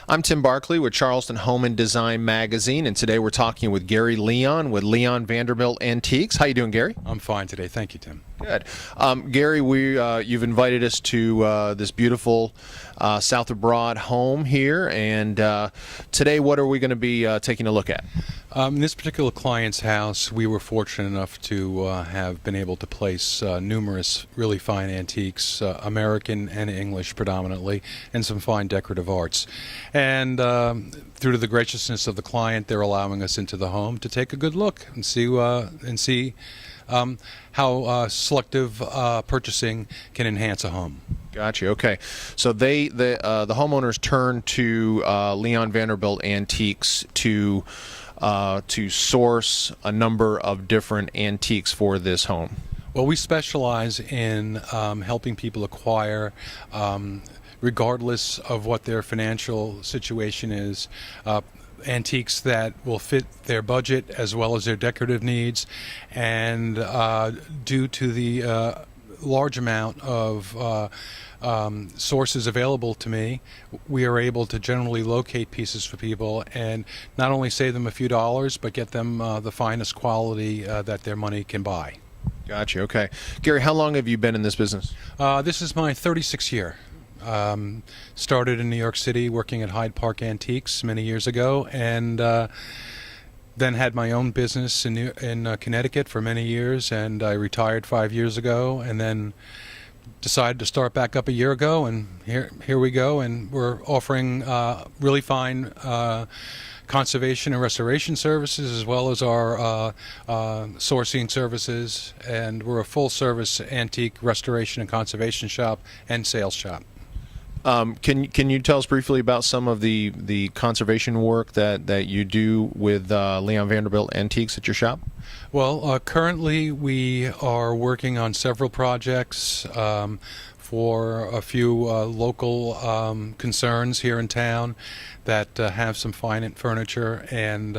I'm Tim Barkley with Charleston Home and Design Magazine, and today we're talking with Gary Leon with Leon Vanderbilt Antiques. How you doing, Gary? I'm fine today. Thank you, Tim. Good. Gary, you've invited us to this beautiful South of Broad home here, and today what are we going to be taking a look at? In this particular client's house, we were fortunate enough to have been able to place numerous really fine antiques, American and English predominantly, and some fine decorative arts. And through to the graciousness of the client, they're allowing us into the home to take a good look and see how selective purchasing can enhance a home. Gotcha. Okay, so the homeowners turn to Leon Vanderbilt Antiques to source a number of different antiques for this home. Well, we specialize in helping people acquire, regardless of what their financial situation is, antiques that will fit their budget as well as their decorative needs. And due to the large amount of sources available to me, we are able to generally locate pieces for people and not only save them a few dollars, but get them the finest quality that their money can buy. Gotcha. Okay. Gary, how long have you been in this business? This is my 36th year. Started in New York City working at Hyde Park Antiques many years ago, and then had my own business in Connecticut for many years, and I retired 5 years ago, and then decided to start back up a year ago, and here we go, and we're offering really fine conservation and restoration services as well as our sourcing services, and we're a full-service antique restoration and conservation shop and sales shop. Can you tell us briefly about some of the conservation work that you do with Leon Vanderbilt Antiques at your shop? Well, currently we are working on several projects for a few local concerns here in town that have some fine furniture, and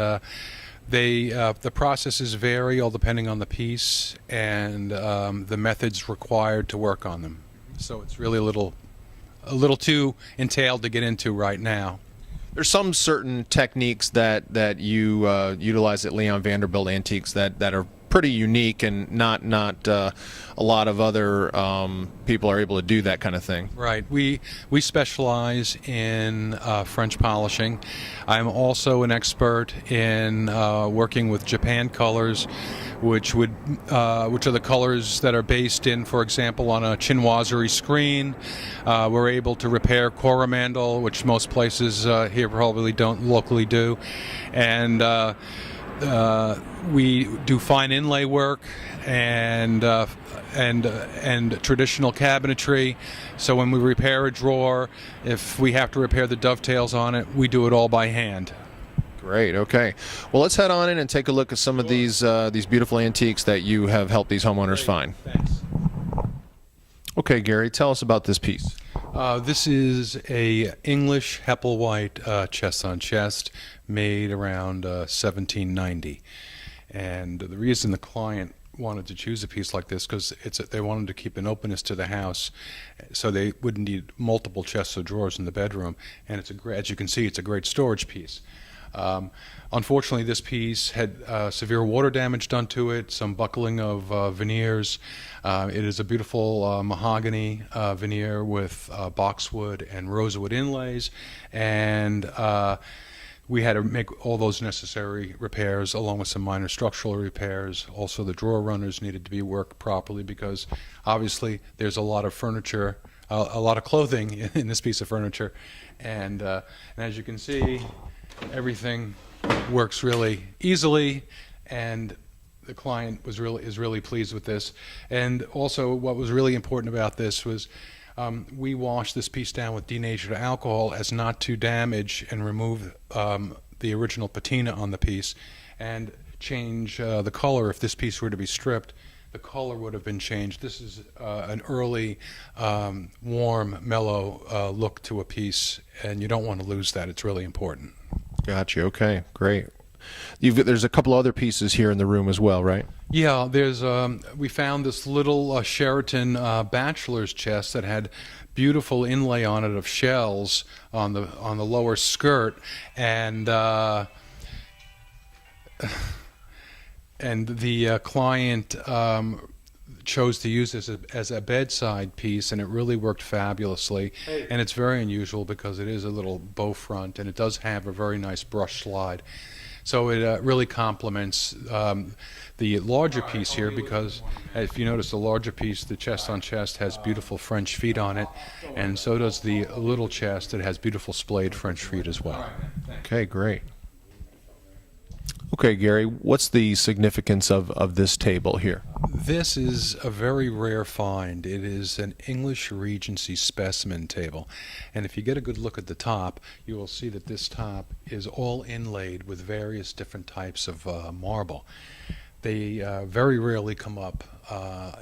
the processes vary all depending on the piece and the methods required to work on them. So it's really a little too entailed to get into right now. There's some certain techniques that you utilize at Leon Vanderbilt Antiques that are pretty unique, and not a lot of other people are able to do that kind of thing. Right. We specialize in French polishing. I'm also an expert in working with Japan colors, which are the colors that are based in, for example, on a chinoiserie screen. We're able to repair coromandel, which most places here probably don't locally do, and we do fine inlay work and traditional cabinetry. So when we repair a drawer, if we have to repair the dovetails on it, we do it all by hand. Great. Okay. Well, let's head on in and take a look at some of these beautiful antiques that you have helped these homeowners find. Thanks. Okay, Gary, tell us about this piece. This is a English Hepplewhite chest on chest made around 1790, and the reason the client wanted to choose a piece like this because they wanted to keep an openness to the house, so they wouldn't need multiple chests of drawers in the bedroom. And as you can see, it's a great storage piece. Unfortunately, this piece had severe water damage done to it, some buckling of veneers. It is a beautiful mahogany veneer with boxwood and rosewood inlays, and we had to make all those necessary repairs along with some minor structural repairs. Also, the drawer runners needed to be worked properly because obviously there's a lot of furniture, a lot of clothing in this piece of furniture, and as you can see, everything works really easily, and the client is really pleased with this. And also, what was really important about this was we washed this piece down with denatured alcohol as not to damage and remove the original patina on the piece and change the color. If this piece were to be stripped, the color would have been changed. This is an early, warm, mellow look to a piece, and you don't want to lose that. It's really important. Gotcha. Okay, great. There's a couple other pieces here in the room as well, right? Yeah, there's we found this little Sheraton bachelor's chest that had beautiful inlay on it of shells on the lower skirt, and the client chose to use this as a bedside piece, and it really worked fabulously. And it's very unusual because it is a little bow front, and it does have a very nice brush slide. So it really complements the larger piece here, because if you notice the larger piece, the chest on chest has beautiful French feet on it, and so does the little chest. It has beautiful splayed French feet as well. Okay, great. Okay, Gary, what's the significance of this table here? This is a very rare find. It is an English Regency specimen table. And if you get a good look at the top, you will see that this top is all inlaid with various different types of marble. They very rarely come up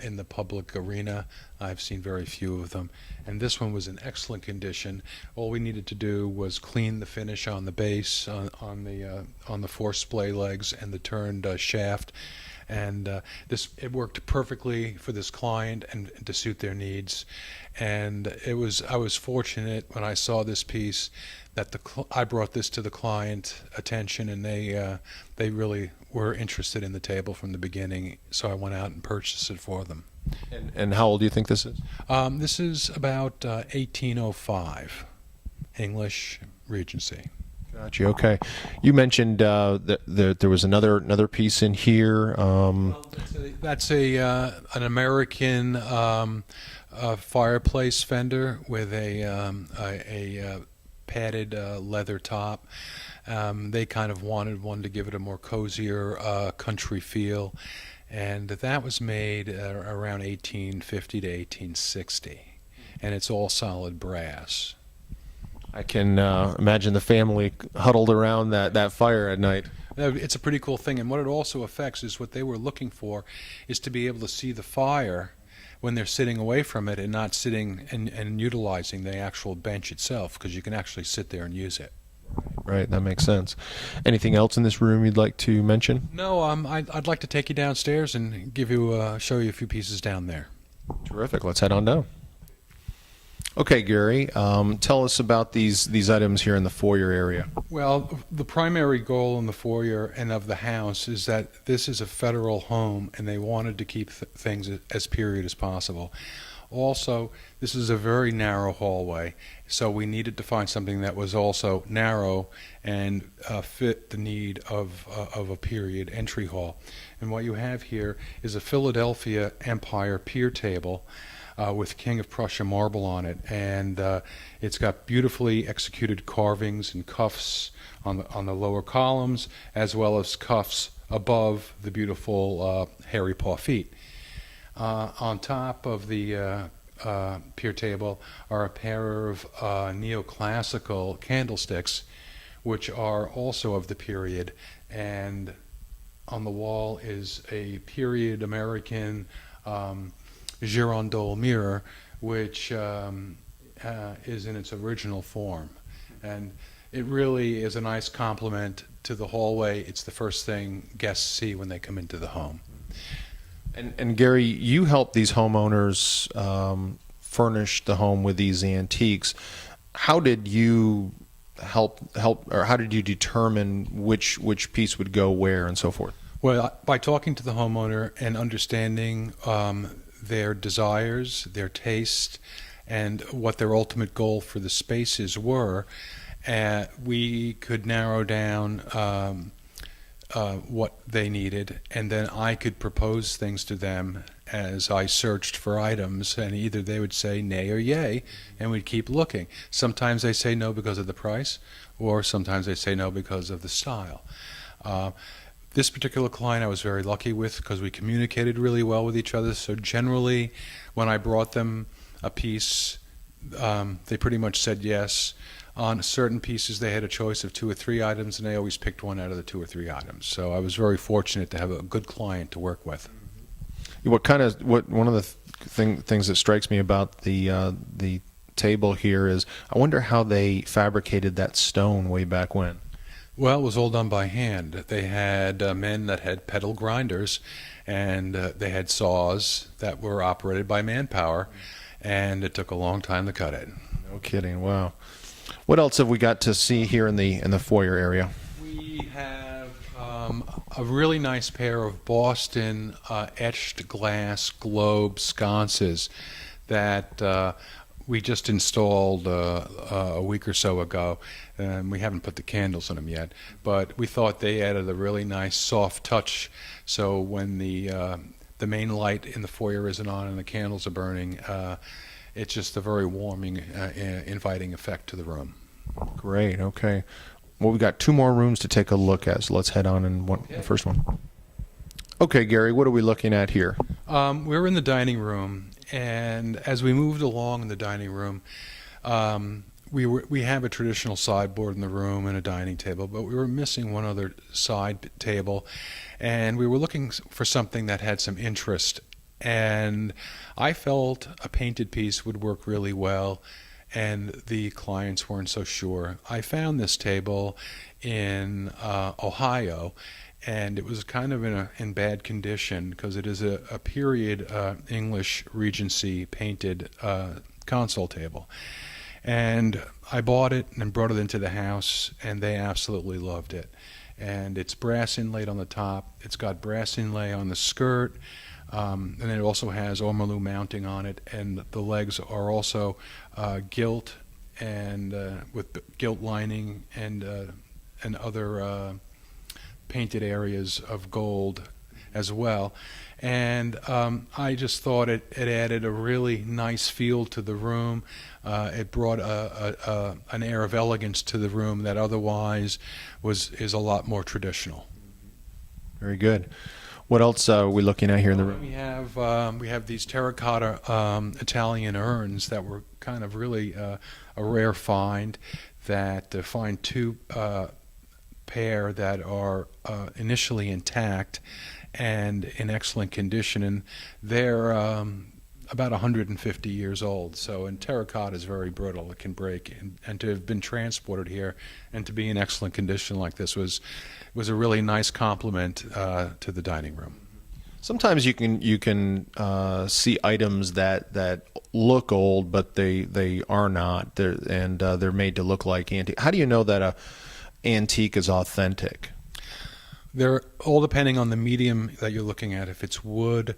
in the public arena. I've seen very few of them. And this one was in excellent condition. All we needed to do was clean the finish on the base, on the four splay legs and the turned shaft. And it worked perfectly for this client and to suit their needs. And I was fortunate when I saw this piece that I brought this to the client attention, and they really were interested in the table from the beginning. So I went out and purchased it for them. And how old do you think this is? This is about 1805, English Regency. Gotcha. Okay. You mentioned that there was another piece in here. That's an American fireplace fender with a padded leather top. They kind of wanted one to give it a more cozier country feel, and that was made around 1850 to 1860, and it's all solid brass. I can imagine the family huddled around that fire at night. It's a pretty cool thing, and what it also affects is what they were looking for is to be able to see the fire when they're sitting away from it and not sitting and utilizing the actual bench itself, because you can actually sit there and use it. Right, that makes sense. Anything else in this room you'd like to mention? No, I'd like to take you downstairs and show you a few pieces down there. Terrific. Let's head on down. Okay, Gary, tell us about these items here in the foyer area. Well, the primary goal in the foyer and of the house is that this is a federal home, and they wanted to keep things as period as possible. Also, this is a very narrow hallway, so we needed to find something that was also narrow and fit the need of a period entry hall. And what you have here is a Philadelphia Empire pier table with King of Prussia marble on it, and it's got beautifully executed carvings and cuffs on the lower columns, as well as cuffs above the beautiful hairy paw feet. On top of the pier table are a pair of neoclassical candlesticks, which are also of the period, and on the wall is a period American girandole mirror, which is in its original form. And it really is a nice complement to the hallway. It's the first thing guests see when they come into the home. And Gary, you help these homeowners furnish the home with these antiques. How did you help, or how did you determine which piece would go where and so forth? Well, by talking to the homeowner and understanding their desires, their taste, and what their ultimate goal for the spaces were, we could narrow down what they needed, and then I could propose things to them as I searched for items, and either they would say nay or yay, and we'd keep looking. Sometimes they say no because of the price, or sometimes they say no because of the style. This particular client I was very lucky with because we communicated really well with each other, so generally when I brought them a piece, they pretty much said yes. On certain pieces, they had a choice of 2 or 3 items, and they always picked one out of the 2 or 3 items. So I was very fortunate to have a good client to work with. One of the things that strikes me about the table here is I wonder how they fabricated that stone way back when. Well, it was all done by hand. They had men that had pedal grinders, and they had saws that were operated by manpower, and it took a long time to cut it. No kidding. Wow. What else have we got to see here in the foyer area? We have a really nice pair of Boston etched glass globe sconces that we just installed a week or so ago, and we haven't put the candles in them yet. But we thought they added a really nice soft touch. So when the main light in the foyer isn't on and the candles are burning, it's just a very warming, inviting effect to the room. Great. Okay. Well, we've got 2 more rooms to take a look at, so let's head on in the first one. Okay, Gary, what are we looking at here? We're in the dining room, and as we moved along in the dining room, we have a traditional sideboard in the room and a dining table, but we were missing one other side table, and we were looking for something that had some interest. And I felt a painted piece would work really well, and the clients weren't so sure. I found this table in Ohio, and it was kind of in bad condition because it is a period English Regency painted console table. And I bought it and brought it into the house, and they absolutely loved it. And it's brass inlaid on the top. It's got brass inlay on the skirt. And then it also has ormolu mounting on it, and the legs are also gilt and with gilt lining and other painted areas of gold as well. And I just thought it added a really nice feel to the room. It brought an air of elegance to the room that otherwise is a lot more traditional. Very good. What else are we looking at here in the room? We have these terracotta Italian urns that were kind of really a rare find. That find 2 pair that are initially intact and in excellent condition, and they're about 150 years old. So, and terracotta is very brittle; it can break, and to have been transported here and to be in excellent condition like this was a really nice compliment to the dining room. Sometimes you can see items that look old, but they are not. They're made to look like antique. How do you know that a antique is authentic? They're all depending on the medium that you're looking at. If it's wood,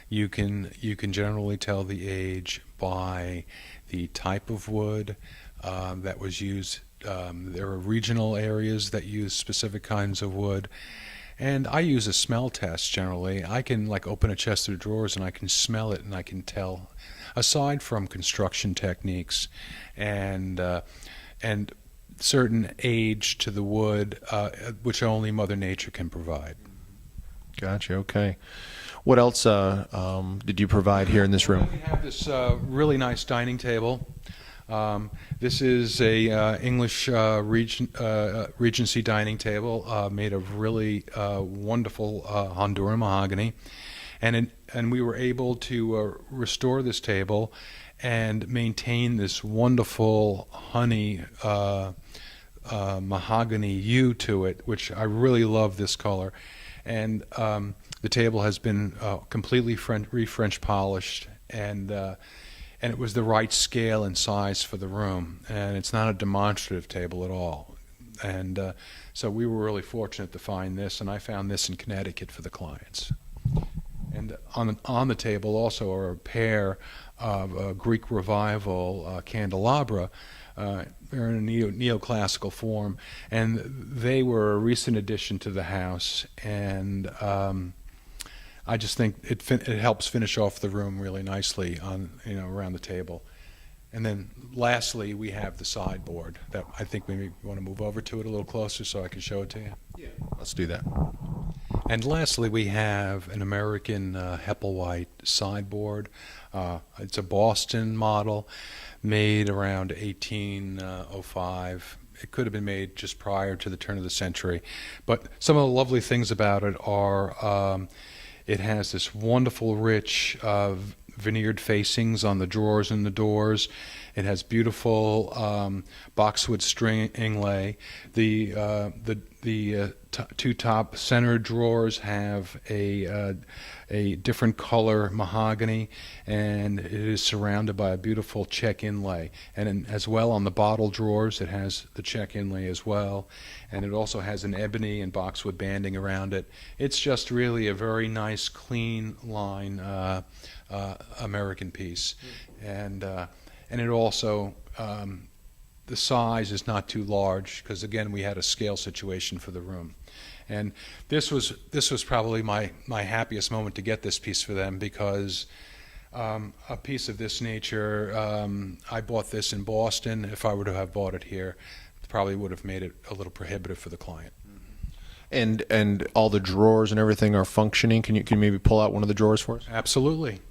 you can generally tell the age by the type of wood that was used. There are regional areas that use specific kinds of wood. And I use a smell test generally. I can open a chest of drawers and I can smell it and I can tell. Aside from construction techniques and certain age to the wood, which only Mother Nature can provide. Gotcha. Okay. What else did you provide here in this room? We have this really nice dining table. This is a English Regency dining table made of really wonderful Honduran mahogany, and we were able to restore this table and maintain this wonderful honey mahogany hue to it, which I really love this color. And the table has been completely French polished, and it was the right scale and size for the room, and it's not a demonstrative table at all. And so we were really fortunate to find this, and I found this in Connecticut for the clients. And on the table also are a pair of Greek Revival candelabra. They're in a neoclassical form, and they were a recent addition to the house, and I just think it helps finish off the room really nicely around the table. And then lastly, we have the sideboard that I think we want to move over to it a little closer so I can show it to you. Yeah, let's do that. And lastly, we have an American Hepplewhite sideboard. It's a Boston model made around 1805. It could have been made just prior to the turn of the century. But some of the lovely things about it are it has this wonderful, rich, veneered facings on the drawers and the doors. It has beautiful boxwood string inlay. The two top center drawers have a different color mahogany, and it is surrounded by a beautiful check inlay. And as well on the bottle drawers, it has the check inlay as well, and it also has an ebony and boxwood banding around it. It's just really a very nice, clean line American piece, and it also the size is not too large because again we had a scale situation for the room. And this was probably my happiest moment to get this piece for them, because a piece of this nature, I bought this in Boston. If I were to have bought it here, it probably would have made it a little prohibitive for the client. And all the drawers and everything are functioning. Can you maybe pull out one of the drawers for us? Absolutely.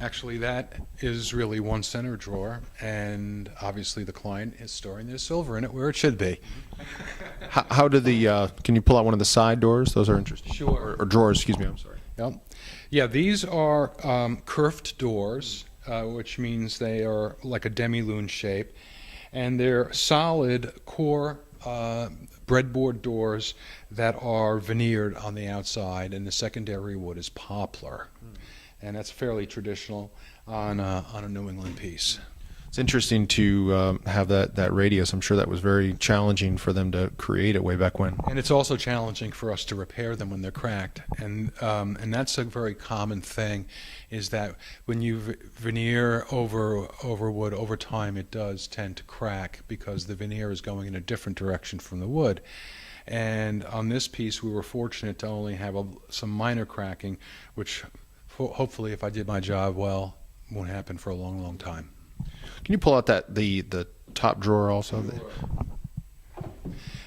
Actually, that is really one center drawer, and obviously the client is storing their silver in it where it should be. How do the can you pull out one of the side doors? Those are interesting. Sure. Or drawers, excuse me, I'm sorry. Yep. Yeah, these are kerfed doors, which means they are like a demi-lune shape, and they're solid core breadboard doors that are veneered on the outside, and the secondary wood is poplar. And that's fairly traditional on a New England piece. It's interesting to have that radius. I'm sure that was very challenging for them to create it way back when. And it's also challenging for us to repair them when they're cracked. And that's a very common thing, is that when you veneer over wood, over time it does tend to crack because the veneer is going in a different direction from the wood. And on this piece we were fortunate to only have some minor cracking, which hopefully, if I did my job well, won't happen for a long, long time. Can you pull out the top drawer also?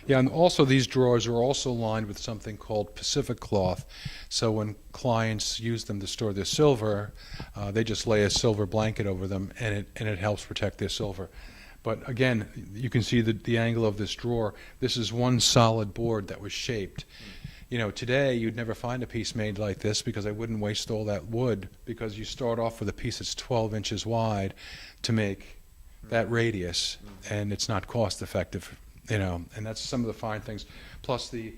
Yeah, and also these drawers are also lined with something called Pacific cloth. So when clients use them to store their silver, they just lay a silver blanket over them, and it helps protect their silver. But again, you can see the angle of this drawer. This is one solid board that was shaped. You know, today you'd never find a piece made like this because I wouldn't waste all that wood, because you start off with a piece that's 12 inches wide to make that radius, and it's not cost effective, you know, and that's some of the fine things. Plus the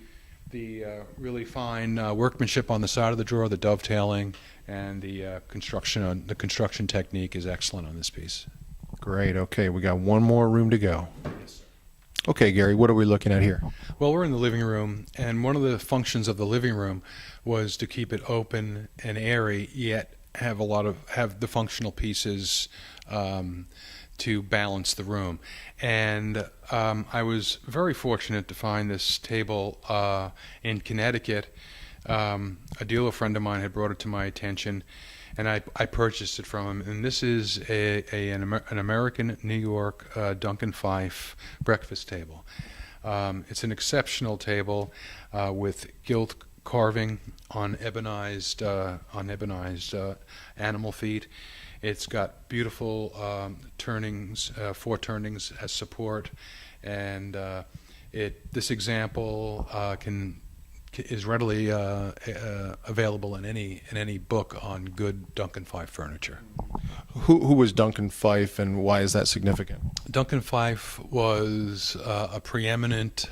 really fine workmanship on the side of the drawer, the dovetailing, and the construction technique is excellent on this piece. Great. Okay, we got one more room to go. Okay, Gary, what are we looking at here? Well, we're in the living room, and one of the functions of the living room was to keep it open and airy, yet have the functional pieces to balance the room. And I was very fortunate to find this table in Connecticut. A dealer friend of mine had brought it to my attention, and I purchased it from him. And this is an American New York Duncan Phyfe breakfast table. It's an exceptional table with gilt carving on ebonized animal feet. It's got beautiful turnings, 4 turnings as support, and this example is readily available in any book on good Duncan Phyfe furniture. Who was Duncan Phyfe, and why is that significant? Duncan Phyfe was a preeminent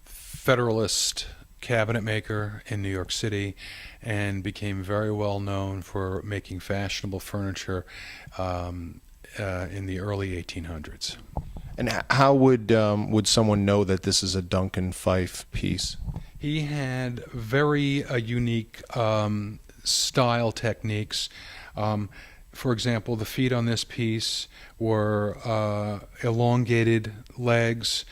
Federalist cabinet maker in New York City, and became very well known for making fashionable furniture in the early 1800s. And how would someone know that this is a Duncan Phyfe piece? He had very unique style techniques. For example, the feet on this piece were elongated legs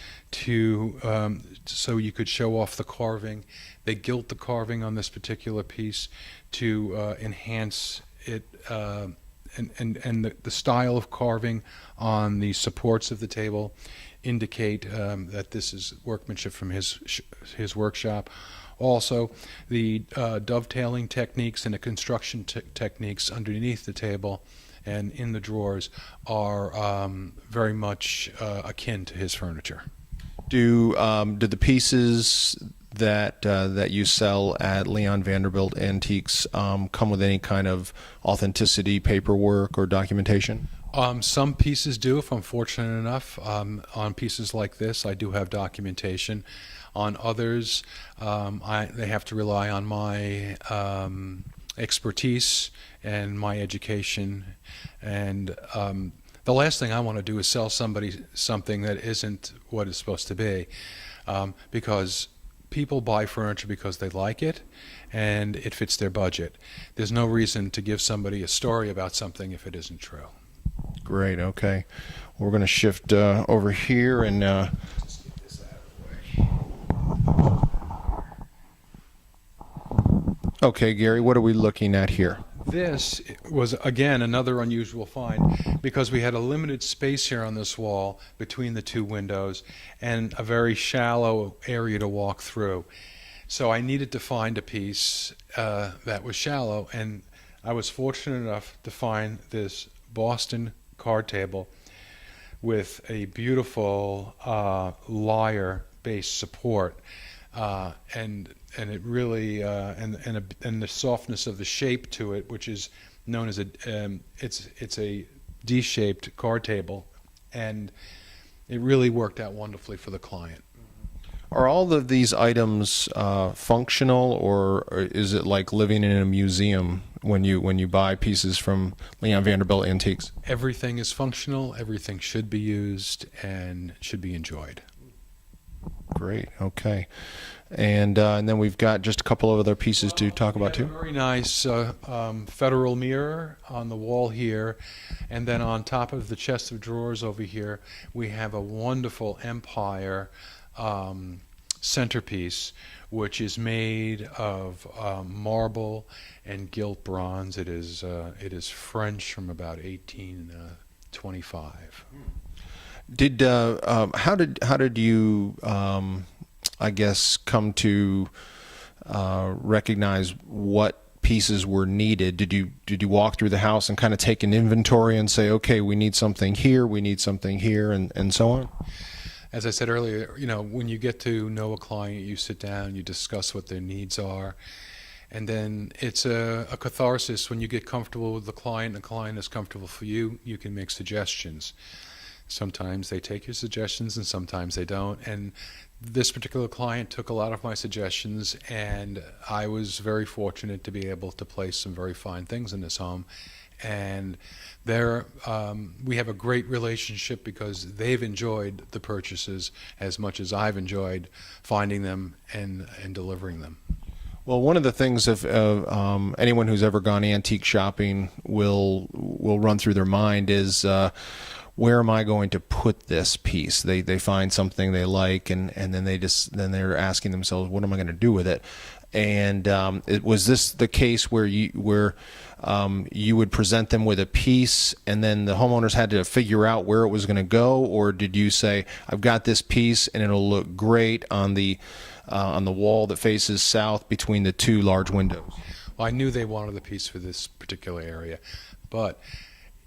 so you could show off the carving. They gilt the carving on this particular piece to enhance it. And the style of carving on the supports of the table indicate that this is workmanship from his workshop. Also, the dovetailing techniques and the construction techniques underneath the table and in the drawers are very much akin to his furniture. Do the pieces that you sell at Leon Vanderbilt Antiques come with any kind of authenticity paperwork or documentation? Some pieces do, if I'm fortunate enough. On pieces like this, I do have documentation. On others, they have to rely on my expertise and my education. And the last thing I want to do is sell somebody something that isn't what it's supposed to be, because people buy furniture because they like it and it fits their budget. There's no reason to give somebody a story about something if it isn't true. Great. Okay, we're going to shift over here and Just get this out of the way. okay, Gary, what are we looking at here? This was, again, another unusual find because we had a limited space here on this wall between the two windows and a very shallow area to walk through. So I needed to find a piece that was shallow, and I was fortunate enough to find this Boston card table with a beautiful lyre-based support, and it really and the softness of the shape to it, which is known as it's a D-shaped card table, and it really worked out wonderfully for the client. Are all of these items functional, or is it like living in a museum when you buy pieces from Leon Vanderbilt Antiques? Everything is functional. Everything should be used and should be enjoyed. Great. Okay. And then we've got just a couple of other pieces to talk about too. A very nice federal mirror on the wall here, and then on top of the chest of drawers over here, we have a wonderful Empire centerpiece, which is made of marble and gilt bronze. It is French from about 1825. How did you I guess come to recognize what pieces were needed? Did you walk through the house and kind of take an inventory and say, okay, we need something here, and so on? As I said earlier, when you get to know a client, you sit down, you discuss what their needs are, and then it's a catharsis when you get comfortable with the client and the client is comfortable for you. You can make suggestions. Sometimes they take your suggestions and sometimes they don't. And this particular client took a lot of my suggestions, and I was very fortunate to be able to place some very fine things in this home. And we have a great relationship because they've enjoyed the purchases as much as I've enjoyed finding them and delivering them. Well, one of the things if anyone who's ever gone antique shopping will run through their mind is where am I going to put this piece? They find something they like, and then they're asking themselves, what am I going to do with it? And was this the case where you would present them with a piece, and then the homeowners had to figure out where it was going to go, or did you say, I've got this piece and it'll look great on the wall that faces south between the two large windows? Well, I knew they wanted the piece for this particular area, but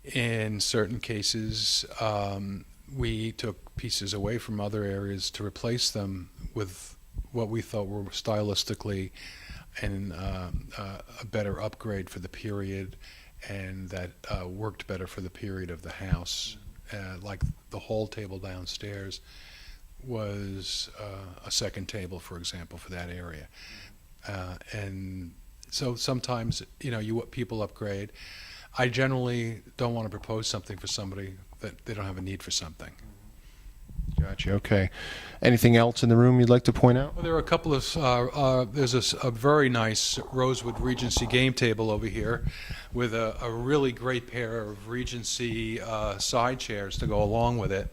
in certain cases, we took pieces away from other areas to replace them with what we thought were stylistically and a better upgrade for the period, and that worked better for the period of the house. Like the hall table downstairs was a second table, for example, for that area. And so sometimes, people upgrade. I generally don't want to propose something for somebody that they don't have a need for something. Gotcha. Okay. Anything else in the room you'd like to point out? Well, there are a couple of, there's a very nice rosewood Regency game table over here with a really great pair of Regency side chairs to go along with it.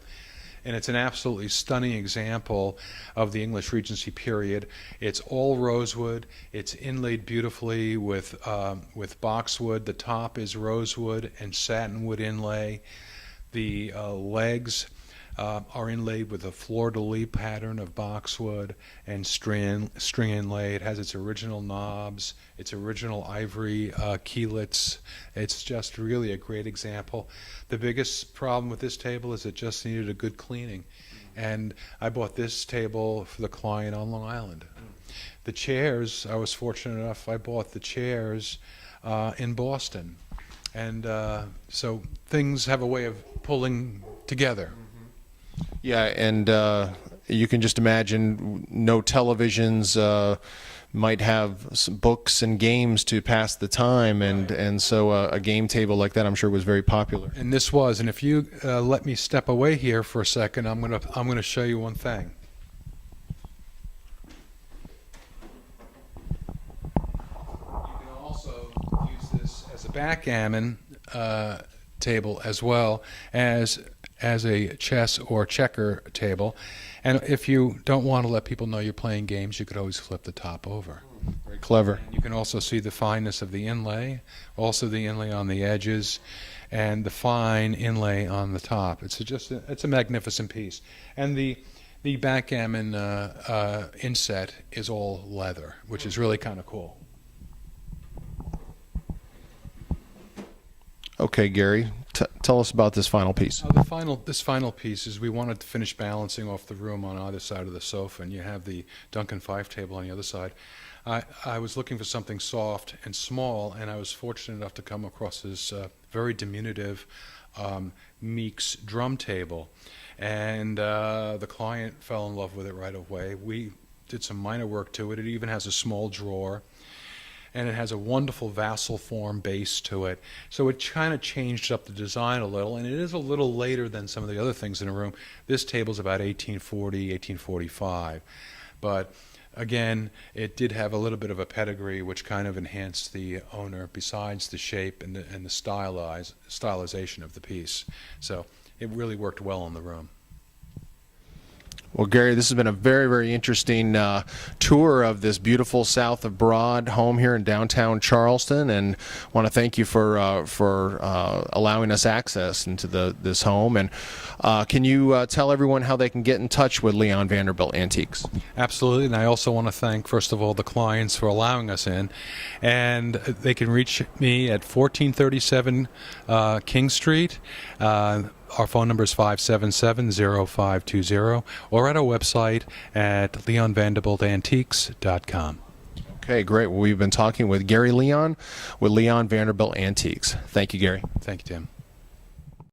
And it's an absolutely stunning example of the English Regency period. It's all rosewood. It's inlaid beautifully with boxwood. The top is rosewood and satinwood inlay. The legs are inlaid with a fleur-de-lis pattern of boxwood and string inlay. It has its original knobs, its original ivory keylets. It's just really a great example. The biggest problem with this table is it just needed a good cleaning. And I bought this table for the client on Long Island. The chairs, I was fortunate enough, I bought the chairs in Boston. And so things have a way of pulling together. Yeah, and you can just imagine no televisions might have some books and games to pass the time, and so a game table like that, I'm sure, was very popular. And this was, and if you let me step away here for a second, I'm gonna show you one thing. You can also use this as a backgammon table as well as a chess or checker table. And if you don't want to let people know you're playing games, you could always flip the top over. Very clever. You can also see the fineness of the inlay, also the inlay on the edges, and the fine inlay on the top. It's a magnificent piece. And the backgammon inset is all leather, which is really kind of cool. Okay, Gary, tell us about this final piece. This final piece is we wanted to finish balancing off the room on either side of the sofa, and you have the Duncan Fife table on the other side. I was looking for something soft and small, and I was fortunate enough to come across this very diminutive Meeks drum table, and the client fell in love with it right away. We did some minor work to it. It even has a small drawer, and it has a wonderful vassal form base to it. So it kind of changed up the design a little, and it is a little later than some of the other things in the room. This table's about 1840, 1845. But again, it did have a little bit of a pedigree, which kind of enhanced the owner, besides the shape and the stylization of the piece. So it really worked well in the room. Well, Gary, this has been a very, very interesting tour of this beautiful South of Broad home here in downtown Charleston, and want to thank you for allowing us access into this home. And can you tell everyone how they can get in touch with Leon Vanderbilt Antiques? Absolutely, and I also want to thank, first of all, the clients for allowing us in. And they can reach me at 1437 King Street. Our phone number is 577-0520, or at our website at leonvanderbiltantiques.com. Okay, great. Well, we've been talking with Gary Leon with Leon Vanderbilt Antiques. Thank you, Gary. Thank you, Tim.